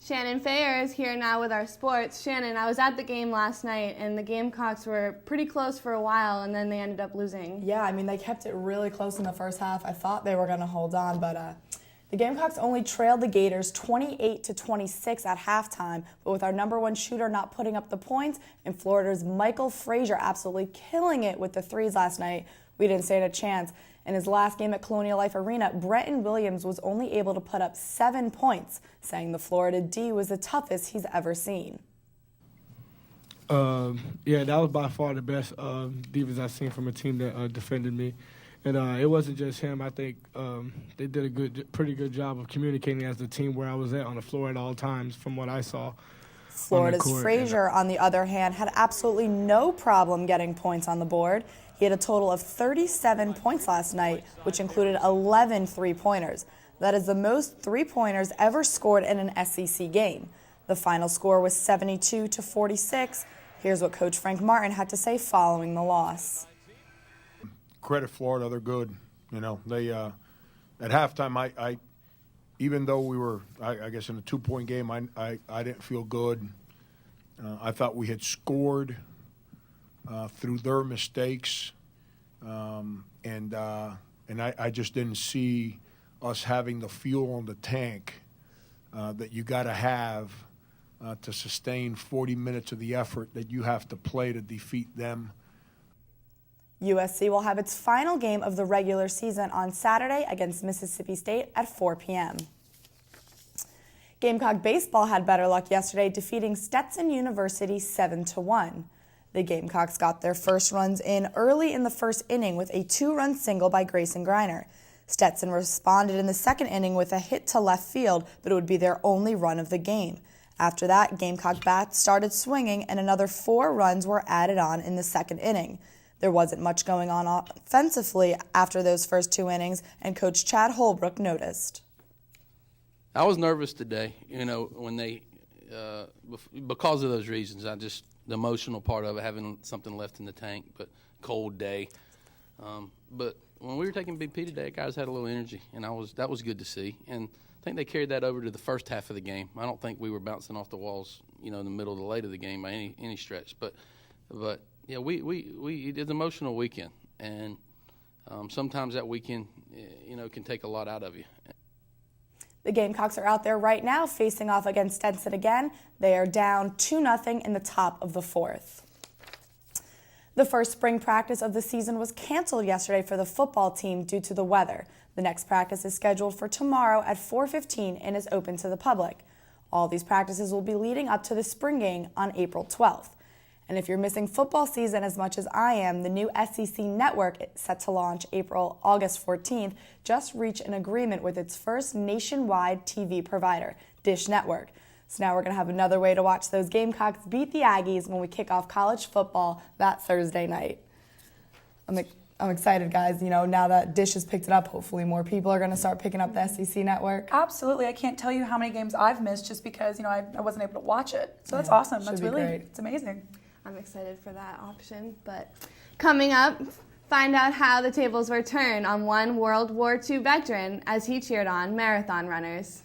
Shannon Fayer is here now with our sports. Shannon, I was at the game last night, and the Gamecocks were pretty close for a while, and then they ended up losing. Yeah, I mean, they kept it really close in the first half. I thought they were going to hold on, but the Gamecocks only trailed the Gators 28-26 at halftime, but with our number one shooter not putting up the points and Florida's Michael Frazier absolutely killing it with the threes last night, we didn't stand a chance. In his last game at Colonial Life Arena, Brenton Williams was only able to put up 7 points, saying the Florida D was the toughest he's ever seen. Yeah, that was by far the best defense I've seen from a team that defended me. And it wasn't just him. I think they did a pretty good job of communicating as a team where I was at on the floor at all times from what I saw. Florida's Frazier, on the other hand, had absolutely no problem getting points on the board. He had a total of 37 points last night, which included 11 three-pointers. That is the most three-pointers ever scored in an SEC game. The final score was 72-46. Here's what Coach Frank Martin had to say following the loss. Credit Florida, they're good. You know, they at halftime, I even though we were, I guess, in a 2-point game, I didn't feel good. I thought we had scored through their mistakes, and I just didn't see us having the fuel on the tank that you got to have to sustain 40 minutes of the effort that you have to play to defeat them. USC will have its final game of the regular season on Saturday against Mississippi State at 4 p.m. Gamecock baseball had better luck yesterday, defeating Stetson University 7-1. The Gamecocks got their first runs in early in the first inning with a 2-run single by Grayson Griner. Stetson responded in the second inning with a hit to left field, but it would be their only run of the game. After that, Gamecock bats started swinging, and another 4 runs were added on in the second inning. There wasn't much going on offensively after those first 2 innings, and Coach Chad Holbrook noticed. I was nervous today, you know, when they, because of those reasons. The emotional part of it, having something left in the tank, but cold day. But when we were taking BP today, guys had a little energy, and that was good to see. And I think they carried that over to the first half of the game. I don't think we were bouncing off the walls, you know, in the middle to the late of the game by any stretch. But yeah, it's an emotional weekend, and sometimes that weekend, you know, can take a lot out of you. The Gamecocks are out there right now facing off against Stetson again. They are down 2-0 in the top of the 4th. The first spring practice of the season was canceled yesterday for the football team due to the weather. The next practice is scheduled for tomorrow at 4:15 and is open to the public. All these practices will be leading up to the spring game on April 12th. And if you're missing football season as much as I am, the new SEC network, set to launch August 14th, just reached an agreement with its first nationwide TV provider, Dish Network. So now we're going to have another way to watch those Gamecocks beat the Aggies when we kick off college football that Thursday night. I'm excited, guys. You know, now that Dish has picked it up, hopefully more people are going to start picking up the SEC network. Absolutely. I can't tell you how many games I've missed just because, you know, I wasn't able to watch it. So that's awesome. That's really great. It's amazing. I'm excited for that option. But coming up, find out how the tables were turned on one World War II veteran as he cheered on marathon runners.